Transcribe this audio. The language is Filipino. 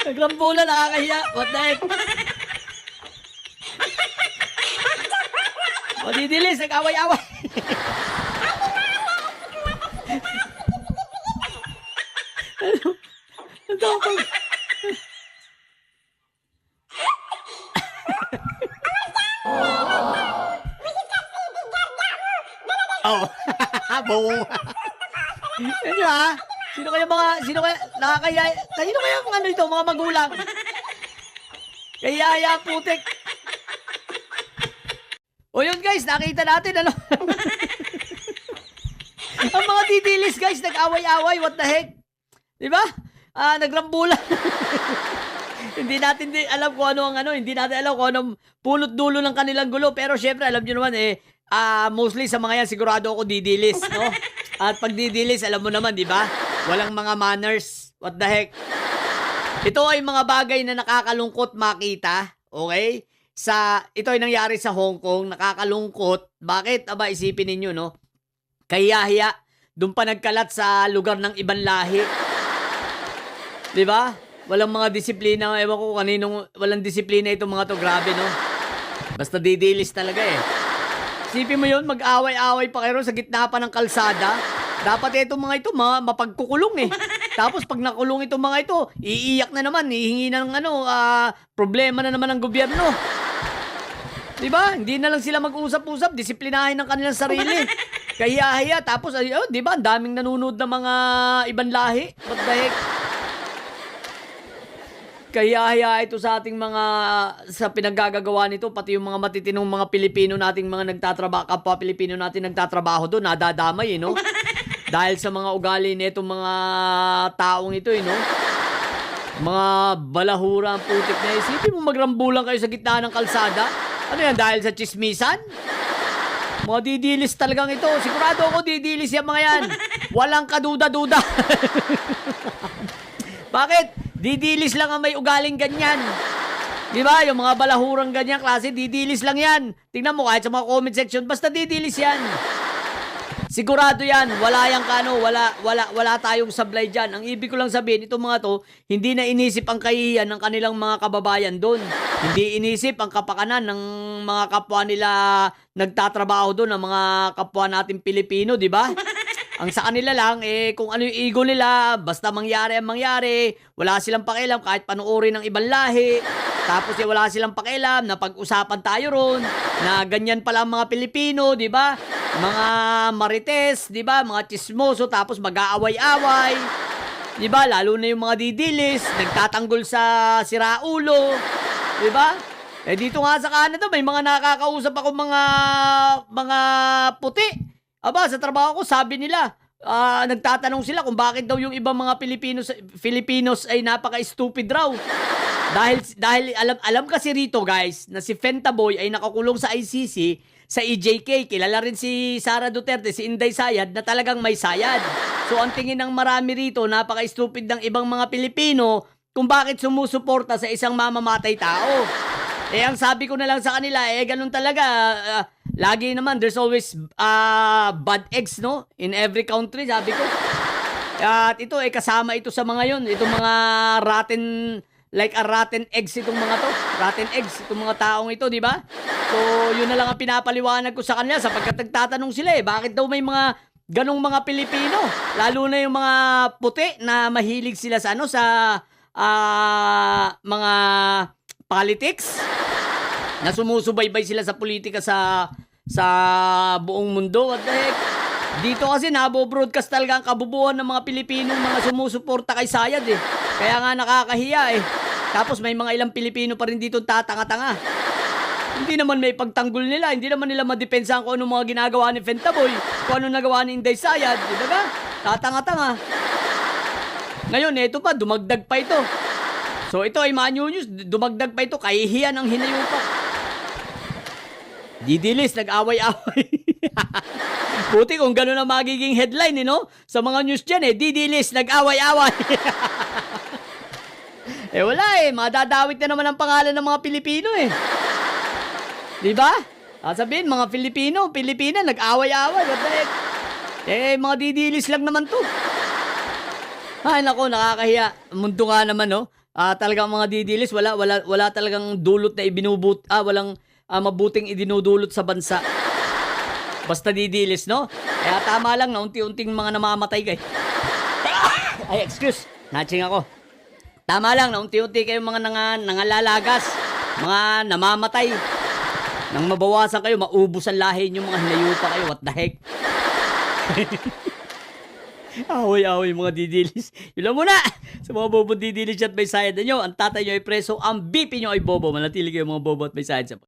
Nagrambulan, nakakahiya. What the heck? Madidilis, nag-away-away. Ang tapang. Oh, buong. Yan yun ha? Sino kaya nakakaya, kanino kaya ang ano ito, mga magulang? Kaya putik. O yun guys, nakita natin ano. Ang mga didilis guys, nag-away-away, what the heck? Diba? Nagrambulan. Hindi natin alam kung ano ang ano, hindi natin alam kung anong punot dulo ng kanilang gulo. Pero syempre, alam nyo naman mostly sa mga yan, sigurado ako didilis, no? At pag didilis, alam mo naman, di ba? Walang mga manners. What the heck? Ito ay mga bagay na nakakalungkot makita, okay? Ito ay nangyari sa Hong Kong, nakakalungkot. Bakit? Aba, isipin ninyo, no? Kahiya-hiya, doon pa nagkalat sa lugar ng ibang lahi. Di ba? Walang mga disiplina. Ewan ko kaninong walang disiplina itong mga to. Grabe, no? Basta didilis talaga eh. Isipin mo yun, mag-away-away pa kayo sa gitna pa ng kalsada. Dapat itong mga ito, mapagkukulong eh. Tapos pag nakulong itong mga ito, iiyak na naman, hihingi na ng problema na naman ng gobyerno. Diba? Hindi na lang sila mag-usap-usap, disiplinahin ng kanilang sarili. Kahiya-hiya, tapos, diba, ang daming nanonood ng mga ibang lahi. What the heck? Kaya ito sa ating mga sa pinaggagawa nito, pati yung mga matitinong mga Pilipino nating mga nagtatrabaho, kapwa Pilipino natin nagtatrabaho doon, nadadamay, no? Dahil sa mga ugali nitong mga taong ito, no? Mga balahura ang putik na isipin mo magrambulan kayo sa gitna ng kalsada. Ano yan, dahil sa chismisan? Mga didilis talagang ito. Sigurado ako didilis yung mga yan. Walang kaduda-duda. Bakit? Didilis lang ang may ugaling ganyan. Di ba? Yung mga balahurang ganyan klase, didilis lang yan. Tingnan mo kahit sa mga comment section, basta didilis yan. Sigurado yan. Wala yang kano, wala tayong sablay dyan. Ang ibig ko lang sabihin, itong mga to, hindi na inisip ang kahihiyan ng kanilang mga kababayan doon. Hindi inisip ang kapakanan ng mga kapwa nila nagtatrabaho doon, ng mga kapwa natin Pilipino, di ba? Ang sa kanila lang, kung ano yung ego nila, basta mangyari ang mangyari, wala silang pakialam kahit panoorin ng ibang lahi. Tapos wala silang pakialam na pag-usapan tayo ron, na ganyan pala ang mga Pilipino, di ba? Mga marites, di ba? Mga chismoso, tapos mag-aaway-away. Di ba? Lalo na yung mga didilis, nagtatanggol sa siraulo, di ba? Dito nga sa Canada, may mga nakakausap ako mga puti. Aba, sa trabaho ko, sabi nila, nagtatanong sila kung bakit daw yung ibang mga Filipinos ay napaka-stupid raw. Dahil alam kasi rito, guys, na si Fentaboy ay nakakulong sa ICC, sa EJK. Kilala rin si Sara Duterte, si Inday Sayad, na talagang may sayad. So, ang tingin ng marami rito, napaka-stupid ng ibang mga Pilipino kung bakit sumusuporta sa isang mamamatay tao. Ang sabi ko na lang sa kanila, ganun talaga. Lagi naman, there's always bad eggs, no? In every country, sabi ko. At ito, kasama ito sa mga yon. Itong mga rotten, like a rotten eggs itong mga to. Rotten eggs, itong mga taong ito, di ba? So, yun na lang ang pinapaliwanag ko sa kanila sapagkat nagtatanong sila bakit daw may mga ganong mga Pilipino? Lalo na yung mga puti na mahilig sila sa mga politics, na sumusubaybay sila sa politika sa buong mundo. What the heck? Dito kasi nabo-broadcast talaga ang kabubuhan ng mga Pilipinong mga sumusuporta kay Sayad Kaya nga nakakahiya Tapos may mga ilang Pilipino pa rin dito tatanga-tanga. Hindi naman may pagtanggol nila, hindi naman nila madepensahan kung anong mga ginagawa ni Fentaboy, kung anong nagawa ni Inday Sayad, di ba? Tatanga-tanga. Ngayon, ito pa, dumagdag pa ito. So ito ay mga news, dumagdag pa ito, kahihiyan ang hinayupak. Didilis, nag-away-away. Puti kung gano'n ang magiging headline, no? Sa mga news dyan, didilis, nag-away-away. Wala madadawit na naman ang pangalan ng mga Pilipino Diba? Sabihin, mga Pilipina, nag-away-away. What the heck? Mga didilis lang naman to. Ay nako, nakakahiya. Mundo nga naman, no? Talagang mga didilis, wala talagang dulot na walang mabuting idinudulot sa bansa. Basta didilis, no? Kaya tama lang na unti-unting mga namamatay kay. Ay, excuse. Natching ako. Tama lang na unti-unti kayong mga nangalalagas, mga namamatay. Nang mabawasan kayo, maubos ang lahi nyo, mga hinayupa kayo. What the heck? Away-away mga didilis. Yun lang muna. Sa mga bobo didilis at may sayad nyo, ang tatay nyo ay preso, ang BP nyo ay bobo. Manatili kayo mga bobo at may sayad sa